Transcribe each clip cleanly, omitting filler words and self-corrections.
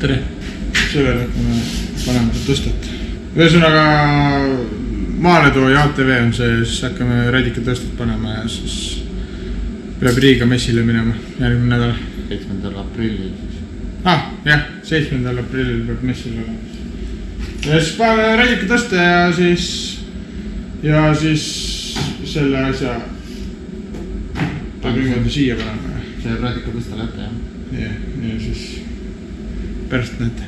Tere! Sellele paneme seda tõstet. Ühesõnaga maaletooja ATV on see, siis hakkame radika tõstet panema ja siis peab Riiga messile minema järgmine nädal. 7. aprillil. Jah, 7. aprillil peab messil olema. Ja siis paneme radika tõste ja siis selle asja peab niimoodi siia panema. See radika tõste lätte, jah? Ja siis pärast näete.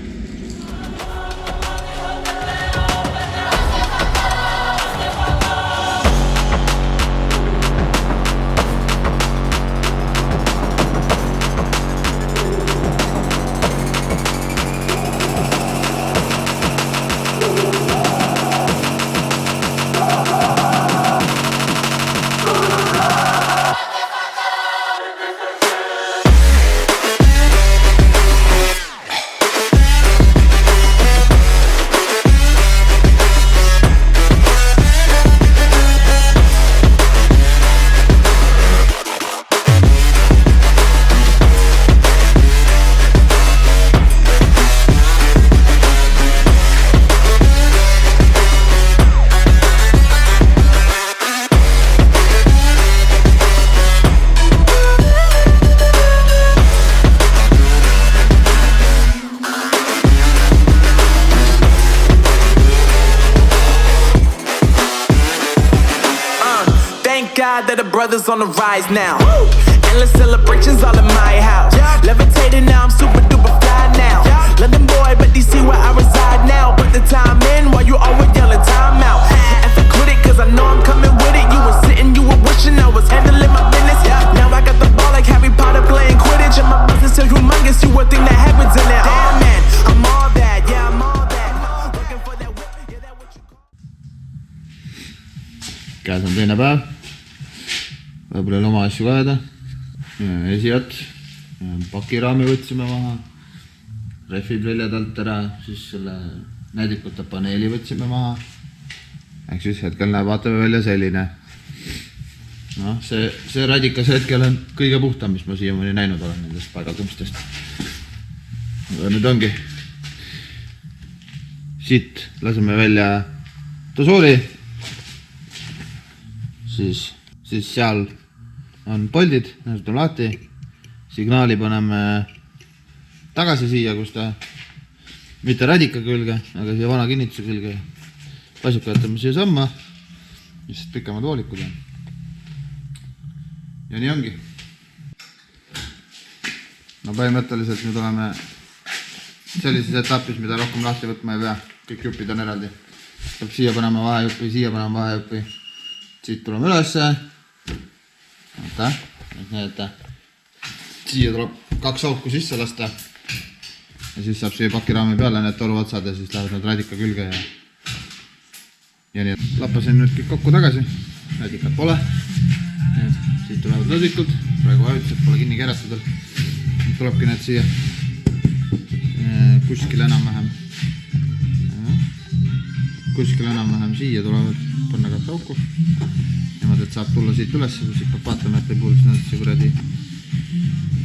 God that the brothers on the rise now. Endless celebrations all in my house. Levitating now, I'm super duper fly now. London boy, but DC where I reside now. Put the time in while you always yelling time out. And for quit it, cause I know I'm coming with it. You were sitting, you were wishing I was handling my business. Now I got the ball like Harry Potter playing Quidditch. And my business is humongous, you would think that happens in there. Damn man, I'm all that, yeah I'm all that. Looking for that whip, yeah that what you call. Käes on teine päev. Võib-olla oma asju vaada. Esijad. Pakiraami võtsime maha. Refid väljad alt ära. Siis selle näidikute paneeli võtsime maha. Ehk siis hetkel näeb vaatame välja selline. No, see radikas hetkel on kõige puhtam, mis ma siiamaani näinud olen nendest paigakõmstest. Aga nüüd ongi. Siit laseme välja tosooli. Siis seal on poldid, need on lahti. Signaali paneme tagasi siia, kus ta mitte radika külge, aga siia vana kinnituse külge. Pasuka jätame siia samma, mis pikemad voolikud on. Ja nii ongi. No põhimõtteliselt nüüd oleme sellises etapis, mida rohkem lahti võtma ei pea. Kõik jupid on eraldi. Peab siia panema vahejuppi, siia panema vahejuppi. Siit tuleme ülesse. Oota, näete. Siia tuleb 2 auku sisse lasta. Ja siis saab siia pakiraami peale need toruotsad ja siis lähevad need radika külge. Ja nii, lappasin nüüd kõik kokku tagasi. Radikat pole. Siit tulevad lõsikud. Praegu vajutused pole kinni keeratud. Nüüd tulebki need siia kuskil enam-vähem. Kuskil enam-vähem siia tulevad panna 2 auku. Niimoodi, et saab tulla siit üles, kus ikka vaatame, et ei puulis nendesse kuradi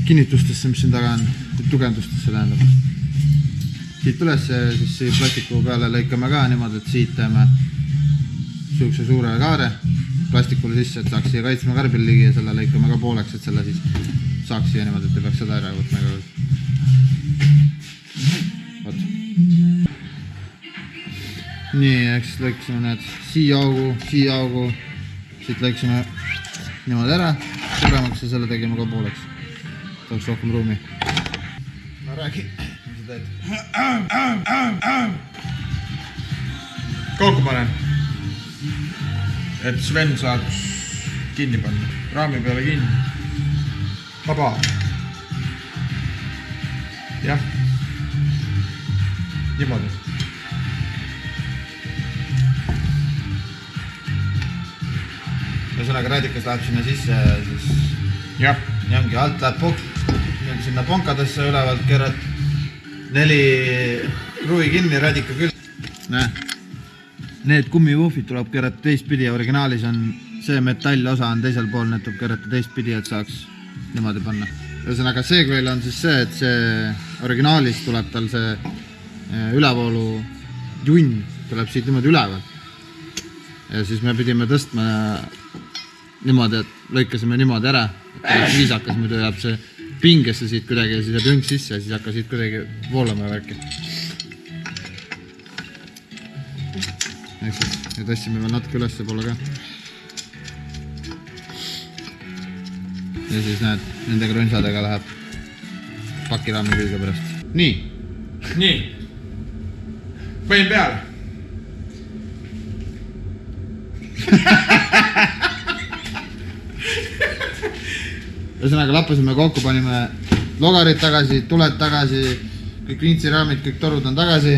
kinnitustesse, mis siin taga on, tugevdustesse tähendab. Siit üles ja siis plastiku peale lõikame ka niimoodi, et siit teeme sihukese suure kaare plastikule sisse, et saaks siia kaitsma karbil ligi ja selle lõikame ka pooleks, et selle siis saaks siia niimoodi, et ei peaks seda ära võtma ka. Vaat. Nii, eks lõiksime need siia augu, siit lõiksime niimoodi ära, suuremaks ja selle tegime ka pooleks. Tahaks rohkem ruumi. No räägi, mis sa teed? Kokku panen, et Sven saaks kinni panna. Raami peale kinni. Vaba. Jah. Niimoodi. Ühesõnaga radikas läheb sinna sisse, siis jah. Nii ongi, alt läheb sinna ponkadesse ülevalt keerad 4 kruvi kinni radika küll. Näe, need kummivuufid tuleb keerata teistpidi ja originaalis on see metallosa on teisel pool, need tuleb keerata teistpidi, et saaks niimoodi panna. ühesõnaga Segway'l on siis see, et see originaalis tuleb tal see ülevoolu junn tuleb siit niimoodi üleval. Ja siis me pidime tõstma niimoodi, et lõikasime niimoodi ära, et viisakas, muidu jääb see pingesse siit kuidagi ja siis jääb jõng sisse ja siis hakka siit kuidagi voolama ja värki. Ehk siis ja tõstsime veel natuke ülesse poole ka. Ja siis näed, nende krõnsadega läheb pakiraami külge pärast. Nii. Nii. Panin peale. Ühesõnaga lappasime kokku, panime logarid tagasi, tuled tagasi, kõik vintsiraamid, kõik torud on tagasi.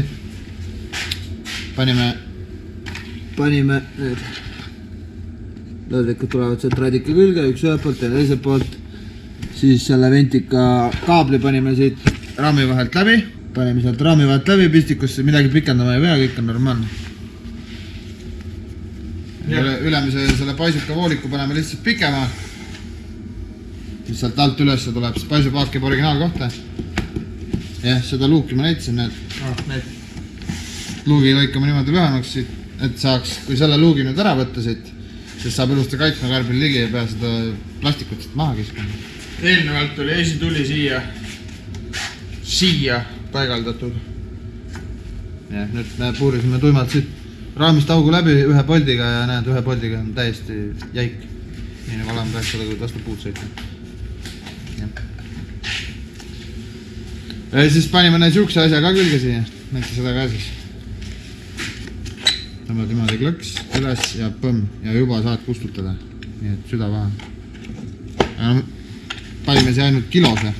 Panime need lõõdlikud tulevad sealt radika külge, üks ühelt poolt ja teiselt poolt. Siis selle ventika kaabli panime siit raami vahelt läbi. Panime sealt raami vahelt läbi, pistikusse midagi pikendama ei pea, kõik on normaalne. Ülemise selle paisuka vooliku paneme lihtsalt pikema. Siis sealt alt ülesse tuleb paisupaak jääb originaalkohta. Jah, seda luuki ma näitasin, need. Luugi lõikame niimoodi lühemaks siit, et saaks, kui selle luugi nüüd ära võtta siit, siis saab ilusti kaitsma karbil ligi ja pea seda plastikut siit maha kiskama. Eelnevalt oli esituli siia paigaldatud. Ja nüüd me puurisime tuimalt siit raamist augu läbi ühe poldiga ja näed, ühe poldiga on täiesti jäik. Nii nagu olema peaks seda, kui vastu puud sõita. Ja siis panime näe siukse asja ka külge siia. Näite seda ka siis. Tõmbad niimoodi klõks, üles ja põmm. Ja juba saad kustutada. Nii et süda vahe. Panime siia ainult kilose.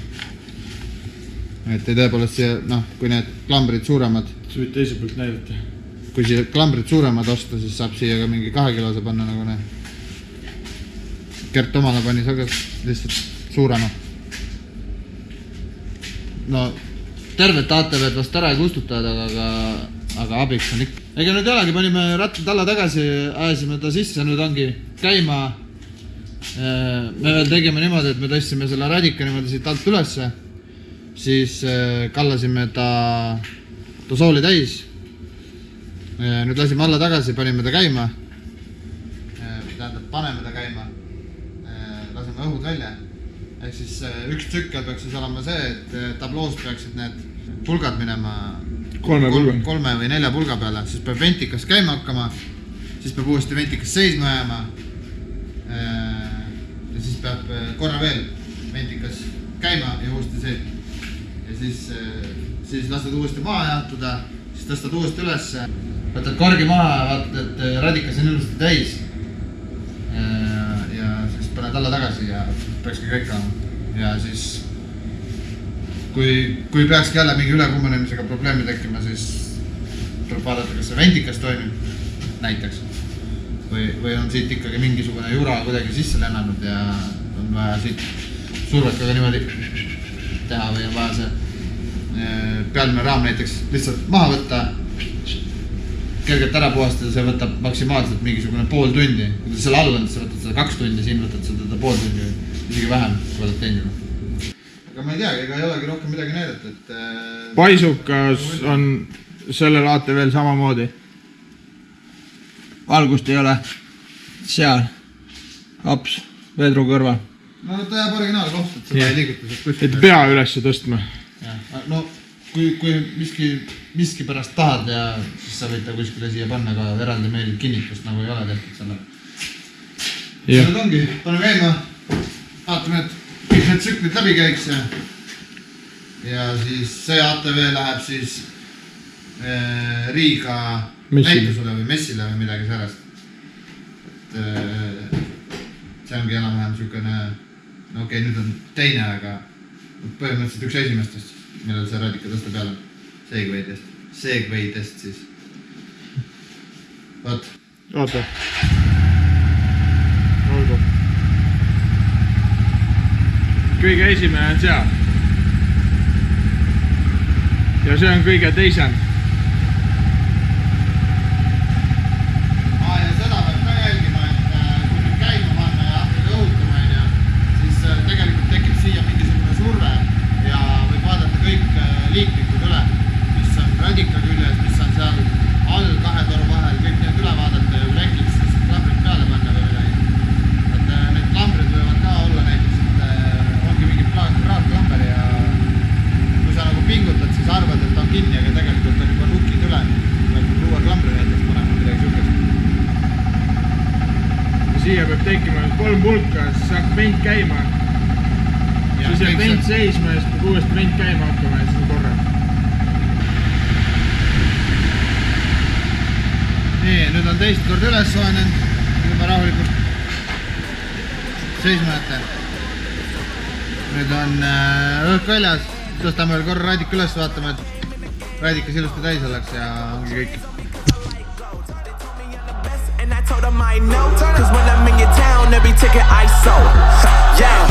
Et ei tõepoolest siia, noh, kui need klambrid suuremad. Sa võid teise poolt näidata. Kui siia klambrid suuremad osta, siis saab siia ka mingi 2 kilose panna nagu need. Gert omale pani saga lihtsalt suurema. No, tervet ATV-d vast ära ei kustutad, aga abiks on ikka. Ega nüüd jällegi panime rattad alla tagasi, ajasime ta sisse, nüüd ongi käima. Me veel tegime niimoodi, et me tõstsime selle radika niimoodi siit alt ülesse. Siis kallasime ta sooli täis. Nüüd lasime alla tagasi, panime ta käima. Tähendab, paneme ta käima. Lasime õhud välja. Ehk siis üks tsükkel peaks siis olema see, et tabloos peaksid need pulgad minema 3 või 4 pulga peale. Siis peab ventikas käima hakkama. Siis peab uuesti ventikas seisma jääma. Ja siis peab korra veel ventikas käima ja uuesti see. Ja siis lased uuesti maha jaatuda. Siis tõstad uuesti ülesse. Võtad korgi maha ja vaatad, et radikas on ilusti täis. Ja siis paned alla tagasi ja peakski kõik olema. Ja siis kui peakski jälle mingi ülekuumenemisega probleemi tekkima, siis tuleb vaadata, kas see ventikas toimib näiteks. Või on siit ikkagi mingisugune jura kuidagi sisse lennanud ja on vaja siit survekaga niimoodi teha või on vaja see pealmine raam näiteks lihtsalt maha võtta, kergelt ära puhastada, see võtab maksimaalselt mingisugune pool tundi. Kui ta seal all on, siis sa võtad seda 2 tundi, siin võtad seda pool tundi, isegi vähem, kui oled teinud. Aga ma ei tea, ega ei olegi rohkem midagi näidata, et... Paisukas on sellel ATV-l samamoodi. Valgust ei ole seal, hops, vedru kõrval. No ta jääb originaalkoht, et seda ei liiguta sealt kuskil. Et pea ülesse tõstma. No kui miski pärast tahad ja siis sa võid ta kuskile siia panna ka eraldi meil kinnitust, nagu ei ole tehtud selle. Ja nüüd ongi, paneme käima, vaatame, et kõik need tsüklid läbi käiks ja siis see ATV läheb siis Riiga näitusele või messile või midagi sellest. See ongi enam-vähem niisugune, no okei, nüüd on teine, aga põhimõtteliselt üks esimestest, millel see radika tõsta peale. Segwaydest siis. Vaat. Oota. Olgu. Kõige esimene on seal. Ja see on kõige teisem. Ja seda peab ka jälgima, et kui nüüd käima panna ja hakkada õhutama, siis tegelikult tekib siia mingisugune 3 pulka, siis hakkab vend käima. Siis jääb vend seisma ja siis peab uuesti vend käima hakkama ja siis on korra. Nii, nüüd on teist kord üles soojenenud. Nüüd ma rahulikult seisma jätta. Nüüd on õhk väljas. Tõstame veel korra Raidik üles, vaatame, et Raidikas ilusti täis oleks ja ongi kõik. And I told them I know, cause when I'm in your town, every ticket I sold. Yeah.